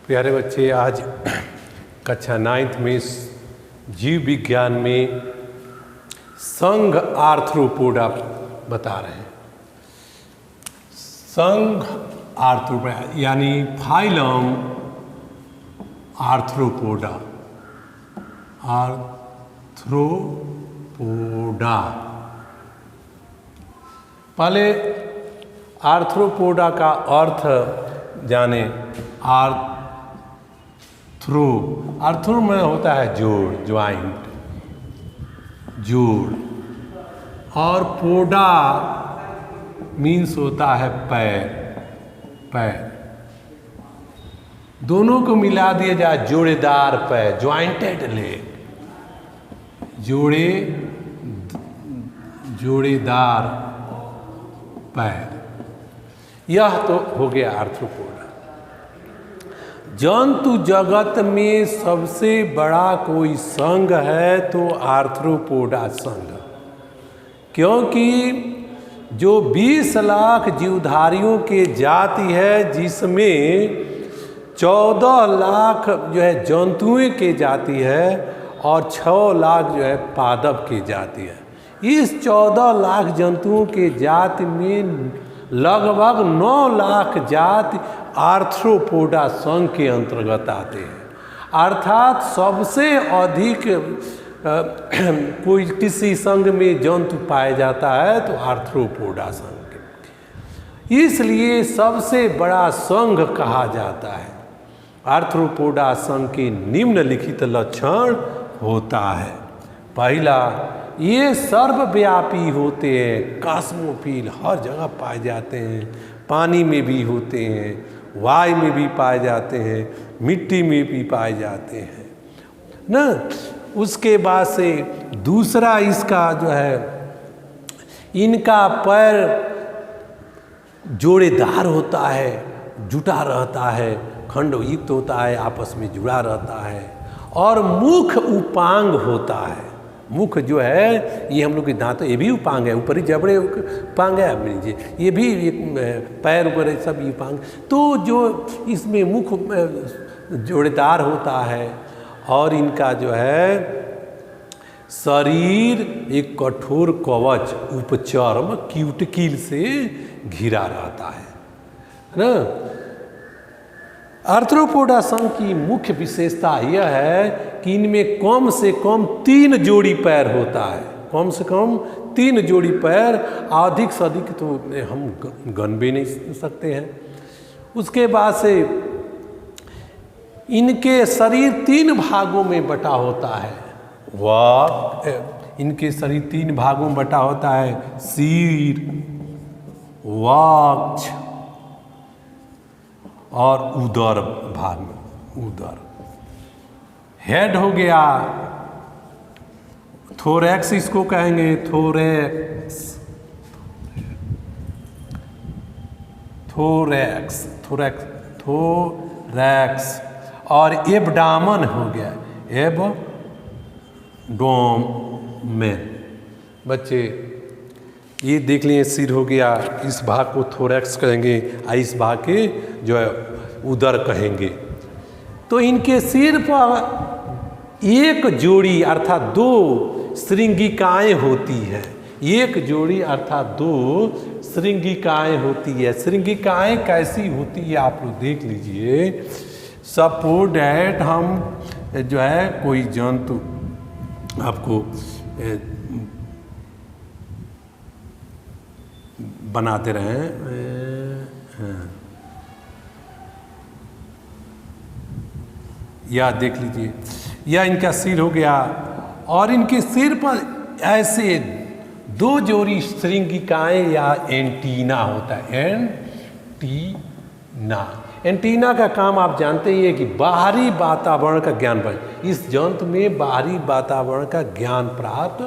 प्यारे बच्चे, आज कक्षा 9th में जीव विज्ञान में संघ आर्थ्रोपोडा बता रहे हैं। संघ आर्थ्रोपोडा यानी फाइलम आर्थ्रोपोडा। आर्थ्रोपोडा पहले आर्थ्रोपोडा का अर्थ जाने। आर्थ्रो में होता है जोड़, ज्वाइंट, जोड़, और पोडा मीन्स होता है पैर, पैर। दोनों को मिला दिया जाए जोड़ेदार पैर, ज्वाइंटेड लेग, जोड़ेदार पैर। यह तो हो गया आर्थ्रोपोडा। जंतु जगत में सबसे बड़ा कोई संघ है तो आर्थ्रोपोडा संघ, क्योंकि जो 20 लाख जीवधारियों के जाति है, जिसमें 14 लाख जो है जंतुओं के जाति है और 6 लाख जो है पादप की जाति है। इस 14 लाख जंतुओं के जाति में लगभग 9 लाख जाति आर्थ्रोपोडा संघ के अंतर्गत आते हैं। अर्थात सबसे अधिक कोई किसी संघ में जंतु पाया जाता है तो आर्थ्रोपोडा संघ के, इसलिए सबसे बड़ा संघ कहा जाता है। आर्थ्रोपोडा संघ के निम्नलिखित लक्षण होता है। पहला, ये सर्वव्यापी होते हैं, कॉस्मोफिल, हर जगह पाए जाते हैं। पानी में भी होते हैं, वायु में भी पाए जाते हैं, मिट्टी में भी पाए जाते हैं ना। उसके बाद से दूसरा इसका जो है, इनका पैर जोड़ेदार होता है, जुटा रहता है, खंडयुक्त होता है, आपस में जुड़ा रहता है। और मुख उपांग होता है। मुख जो है ये हम लोग के दांत, ये भी उपांग है, ऊपरी जबड़े उपांग है, ये भी एक पैर वगैरह सब उपांग। तो जो इसमें मुख जोड़ेदार होता है और इनका जो है शरीर एक कठोर कवच उपचर्म क्यूटिकल से घिरा रहता है ना। आर्थ्रोपोडा संघ की मुख्य विशेषता यह है कि इनमें कम से कम 3 जोड़ी पैर होता है। कम से कम 3 जोड़ी पैर, अधिक से अधिक तो हम गन भी नहीं सकते हैं। उसके बाद से इनके शरीर 3 भागों में बटा होता है। इनके शरीर 3 भागों में बटा होता है, सिर, वक्ष और उदर भाग में। उदर हेड हो गया, थोरैक्स इसको कहेंगे, थोरैक्स, थोरैक्स, थोरैक्स, थोरैक्स। और एब्डामन हो गया, एब्डोमेन। बच्चे ये देख लिए, सिर हो गया, इस भाग को थोरैक्स कहेंगे, इस भाग के जो है उदर कहेंगे। तो इनके सिर पर एक जोड़ी अर्थात 2 श्रृंगिकाएँ होती है। एक जोड़ी अर्थात 2 श्रृंगिकाएँ होती है। श्रृंगिकाएँ कैसी होती है आप लोग देख लीजिए। सपोज डैट हम जो है कोई जंतु आपको बनाते रहे, या देख लीजिए, या इनका सिर हो गया और इनके सिर पर ऐसे 2 जोड़ी श्रृंगिकाएँ या एंटीना होता है। एंटीना, एंटीना का काम आप जानते ही है कि बाहरी वातावरण का ज्ञान, इस जंतु में बाहरी वातावरण का ज्ञान प्राप्त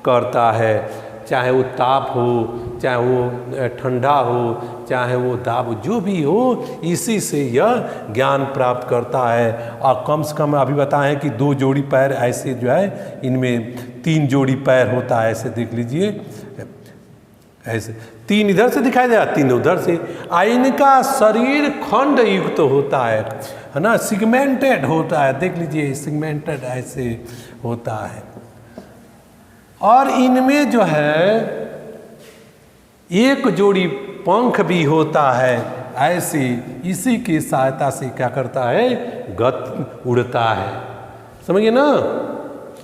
करता है। चाहे वो ताप हो, चाहे वो ठंडा हो, चाहे वो दाब, जो भी हो, इसी से यह ज्ञान प्राप्त करता है। और कम से कम अभी बताएं कि 2 जोड़ी पैर ऐसे जो है, इनमें 3 जोड़ी पैर होता है, ऐसे देख लीजिए, ऐसे तीन इधर से दिखाई देगा, तीन उधर से। इनका शरीर खंड युक्त होता है ना, सिगमेंटेड होता है, देख लीजिए सिगमेंटेड ऐसे होता है। और इनमें जो है एक जोड़ी पंख भी होता है, ऐसे इसी की सहायता से क्या करता है, उड़ता है, समझिए ना।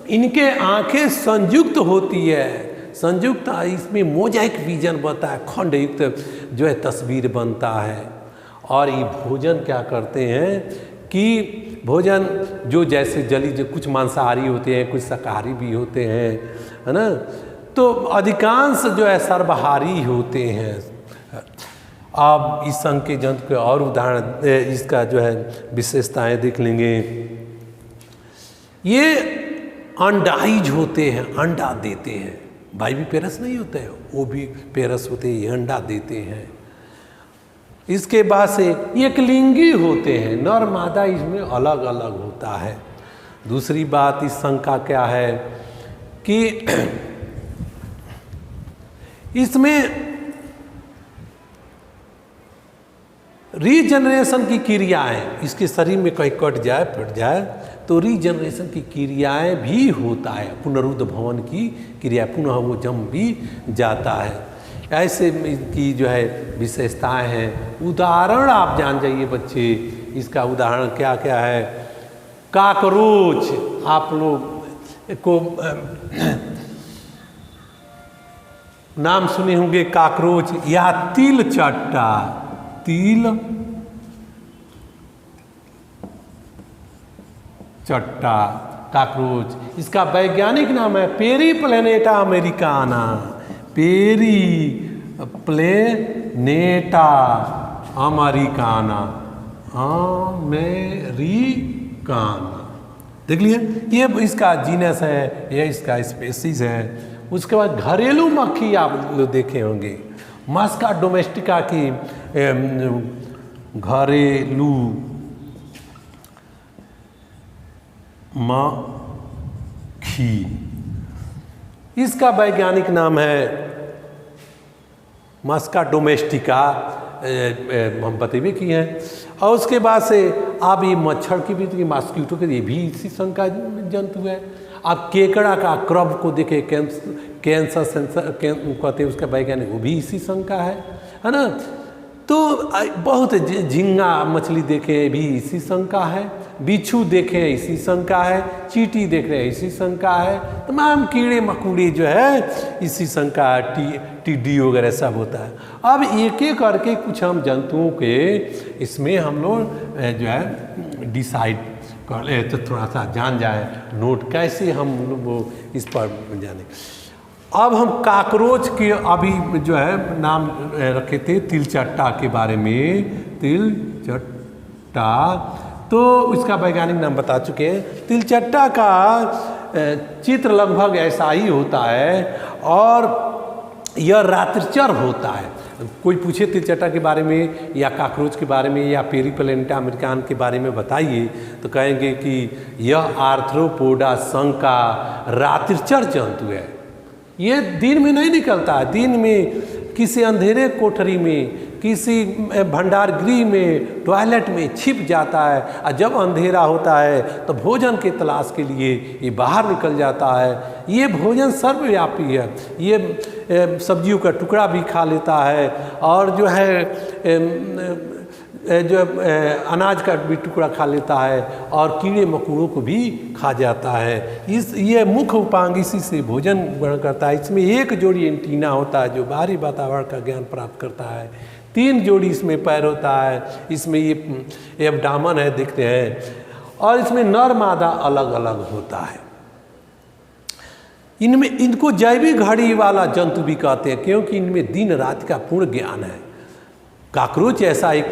इनके आंखें संयुक्त होती है, संयुक्त, इसमें मोजाइक विजन बनता है, खंड युक्त जो है तस्वीर बनता है। और ये भोजन क्या करते हैं कि भोजन जो जैसे जली, जो कुछ मांसाहारी होते हैं, कुछ शाकाहारी भी होते हैं, है ना, तो अधिकांश जो है सर्वाहारी होते हैं। आप इस संघ के जंतु के और उदाहरण, इसका जो है विशेषताएं देख लेंगे। ये अंडाइज होते हैं, अंडा देते हैं, वाइवी पेरस नहीं होते हैं, वो भी पेरस होते हैं, ये अंडा देते हैं। इसके बाद से एकलिंगी होते हैं, नर मादा इसमें अलग अलग होता है। दूसरी बात इस संघ का क्या है कि इसमें रीजनरेशन की क्रियाएं, इसके शरीर में कहीं कट जाए फट जाए तो रीजनरेशन की क्रियाएं भी होता है, पुनरुद्भवन की क्रिया, पुनः वो जम भी जाता है। ऐसे की जो है विशेषताएं हैं। उदाहरण आप जान जाइए बच्चे, इसका उदाहरण क्या क्या है। काकरोच, आप लोग को नाम सुने होंगे, काकरोच या तिल चट्टा, तिल चट्टा काकरोच, इसका वैज्ञानिक नाम है Periplaneta Americana, Periplaneta Americana, Americana, देख लिए, ये इसका जीनस है, ये इसका स्पेसीज है। उसके बाद घरेलू मक्खी आप लोग देखे होंगे, मस्का डोमेस्टिका की घरेलू मक्खी, इसका वैज्ञानिक नाम है मस्का डोमेस्टिका, हम बतेबे की हैं। और उसके बाद से आप ये मच्छर की भी, मॉस्किटो के, ये भी इसी संघ का जंतु है। आप केकड़ा का क्रब को देखें, कैंसर सेंसर कहते हैं, उसका वैज्ञानिक वो भी इसी संघ का है ना। तो बहुत झींगा मछली देखें भी इसी संघ का है, बिच्छू देखें इसी संघ का है, चींटी देख रहे हैं इसी संघ का है, तमाम कीड़े मकोड़े जो है इसी संघ का है, टिड्डी वगैरह सब होता है। अब एक एक करके कुछ हम जंतुओं के इसमें हम लोग जो है डिसाइड कर ले, तो थोड़ा सा जान जाए, नोट कैसे हम वो इस पर जाने। अब हम काकरोच के अभी जो है नाम रखे थे तिलचट्टा के बारे में, तिलचट्टा, तो इसका वैज्ञानिक नाम बता चुके हैं। तिलचट्टा का चित्र लगभग ऐसा ही होता है और यह रात्रिचर होता है। कोई पूछे तिलचट्टा के बारे में या काकरोच के बारे में या पेरीप्लेनेटा अमेरिकान के बारे में बताइए, तो कहेंगे कि यह आर्थ्रोपोडा संघ का रात्रिचर जंतु है। ये दिन में नहीं निकलता है, दिन में किसी अंधेरे कोठरी में, किसी भंडार गृह में, टॉयलेट में छिप जाता है, और जब अंधेरा होता है तो भोजन के तलाश के लिए ये बाहर निकल जाता है। ये भोजन सर्वव्यापी है, ये सब्जियों का टुकड़ा भी खा लेता है और जो है जो अनाज का भी टुकड़ा खा लेता है और कीड़े मकोड़ों को भी खा जाता है। ये मुख्य उपांग इसी से भोजन ग्रहण करता है। इसमें एक जोड़ी एंटीना होता है जो बाहरी वातावरण का ज्ञान प्राप्त करता है, 3 जोड़ी इसमें पैर होता है, इसमें ये एब्डामन है देखते हैं, और इसमें नर मादा अलग अलग होता है। इनमें इनको जैविक घड़ी वाला जंतु भी कहते हैं क्योंकि इनमें दिन रात का पूर्ण ज्ञान है। काकरोच ऐसा एक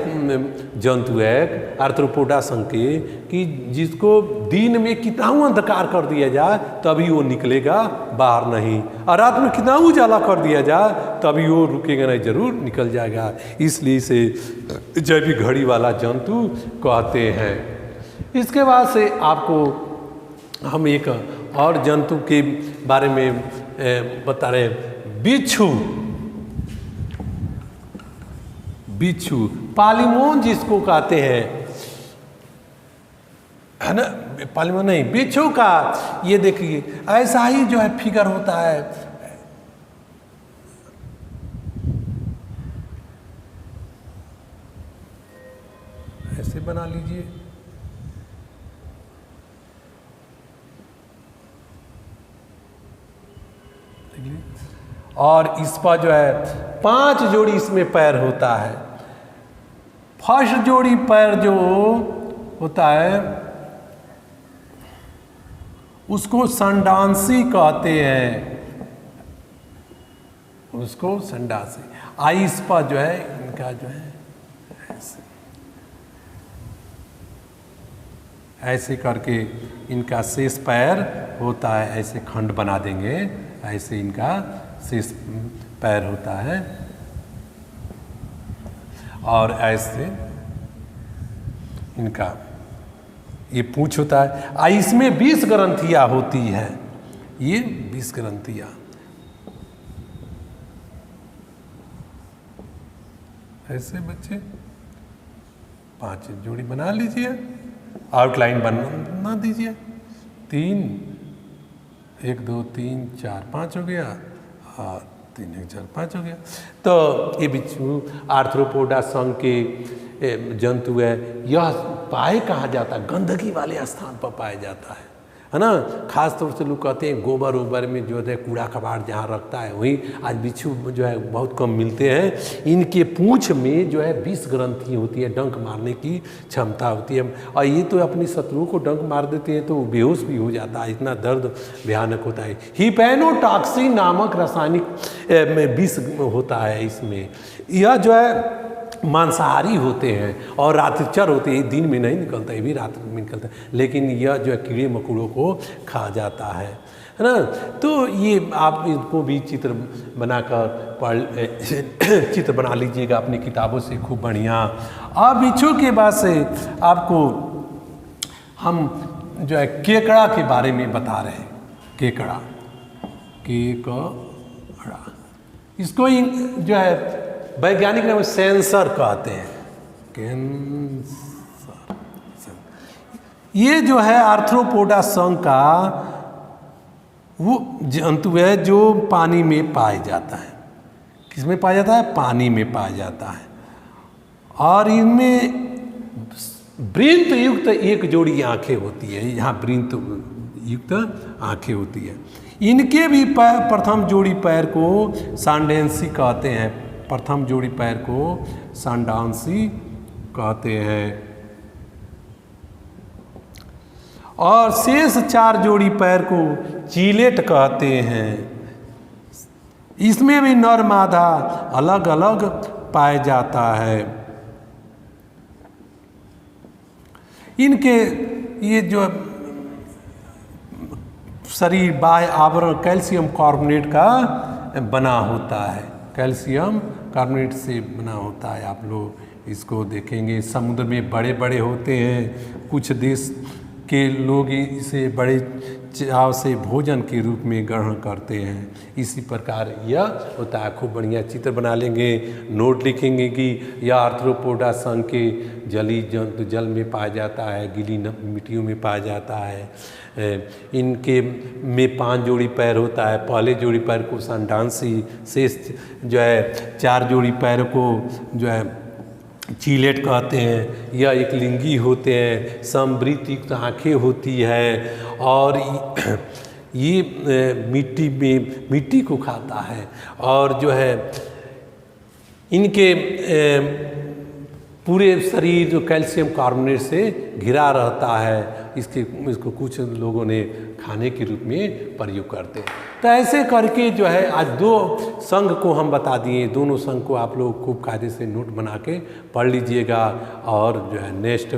जंतु है आर्थ्रोपोडा संघ के कि जिसको दिन में कितना अंधकार कर दिया जाए तभी वो निकलेगा, बाहर नहीं, और रात में कितना उजाला कर दिया जाए तभी वो रुकेगा नहीं, जरूर निकल जाएगा। इसलिए इसे जैविक घड़ी वाला जंतु कहते हैं। इसके बाद से आपको हम एक और जंतु के बारे में बता रहे हैं, बिच्छू। बिच्छू, पालिमोन जिसको कहते हैं, है ना, पालिमोन नहीं, बिच्छू का ये देखिए ऐसा ही जो है फिगर होता है, ऐसे बना लीजिए। और इस पर जो है 5 जोड़ी इसमें पैर होता है। फर्स्ट जोड़ी पैर जो होता है उसको संडांसी कहते हैं, उसको संडांसी। आई इस पर जो है इनका जो है ऐसे करके इनका शेष पैर होता है, ऐसे खंड बना देंगे, ऐसे इनका शेष पैर होता है और ऐसे इनका ये पूंछ होता है। इसमें 20 ग्रंथियां होती है, ये 20 ग्रंथियां ऐसे बच्चे 5 जोड़ी बना लीजिए, आउटलाइन बना दीजिए। 3 1 2 3 4 5 हो गया और 3 1 4 5 हो गया। तो ये बिच्छू आर्थ्रोपोडा संघ के जंतु है। यह पाए कहा जाता है, गंदगी वाले स्थान पर पाया जाता है ना। खास तौर से लोग कहते हैं गोबर ओबर में जो है कूड़ा कबाड़ जहाँ रखता है वहीं आज बिच्छू जो है बहुत कम मिलते हैं। इनके पूंछ में जो है 20 ग्रंथि होती है, डंक मारने की क्षमता होती है और ये तो अपनी शत्रुओं को डंक मार देते हैं तो बेहोश भी हो जाता है, इतना दर्द भयानक होता है। हिपैनोटॉक्सिन नामक रासायनिक विष होता है इसमें। यह जो है मांसाहारी होते हैं और रात्रिचर होते हैं, दिन में नहीं निकलता, ये भी रात में निकलता है, लेकिन यह जो है कीड़े मकोड़ों को खा जाता है ना। तो ये आप इनको भी चित्र बनाकर चित्र बना लीजिएगा अपनी किताबों से खूब बढ़िया। अब बिच्छू के बाद से आपको हम जो है केकड़ा के बारे में बता रहे हैं। केकड़ा इसको जो है वैज्ञानिक नाम सेंसर कहते हैं, कैंसर। ये जो है आर्थ्रोपोडा संघ का वो जंतु है जो पानी में पाया जाता है। किसमें पाया जाता है? पानी में पाया जाता है। और इनमें वृंत युक्त एक जोड़ी आंखें होती है, यहाँ वृंत युक्त आंखें होती है। इनके भी प्रथम जोड़ी पैर को सांडेंसी कहते हैं, प्रथम जोड़ी पैर को सांडांसी कहते हैं और शेष 4 जोड़ी पैर को चीलेट कहते हैं। इसमें भी नर मादा अलग अलग पाया जाता है। इनके ये जो शरीर बाह्य आवरण कैल्शियम कार्बोनेट का बना होता है, कैल्शियम कार्बोनेट से बना होता है। आप लोग इसको देखेंगे समुद्र में बड़े बड़े होते हैं। कुछ देश के लोग इसे बड़े चाव से भोजन के रूप में ग्रहण करते हैं। इसी प्रकार यह होता है। खूब बढ़िया चित्र बना लेंगे, नोट लिखेंगे कि यह आर्थ्रोपोडा संघ के जली जंतु जल में पाया जाता है, गीली मिट्टियों में पाया जाता है। इनके में 5 जोड़ी पैर होता है। पहले जोड़ी पैर को सांडांसी, शेष जो है 4 जोड़ी पैर को जो है चीलेट कहते हैं। यह एक लिंगी होते हैं, समवृत्त युक्त आँखें होती है और ये मिट्टी को खाता है और जो है इनके पूरे शरीर जो कैल्शियम कार्बोनेट से घिरा रहता है। इसको कुछ लोगों ने खाने के रूप में प्रयोग करते हैं। तो ऐसे करके जो है आज 2 संघ को हम बता दिए। दोनों संघ को आप लोग खूब कायदे से नोट बना के पढ़ लीजिएगा और जो है नेक्स्ट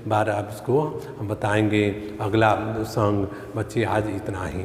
बार आप इसको हम बताएंगे। अगला संघ बच्चे आज इतना ही।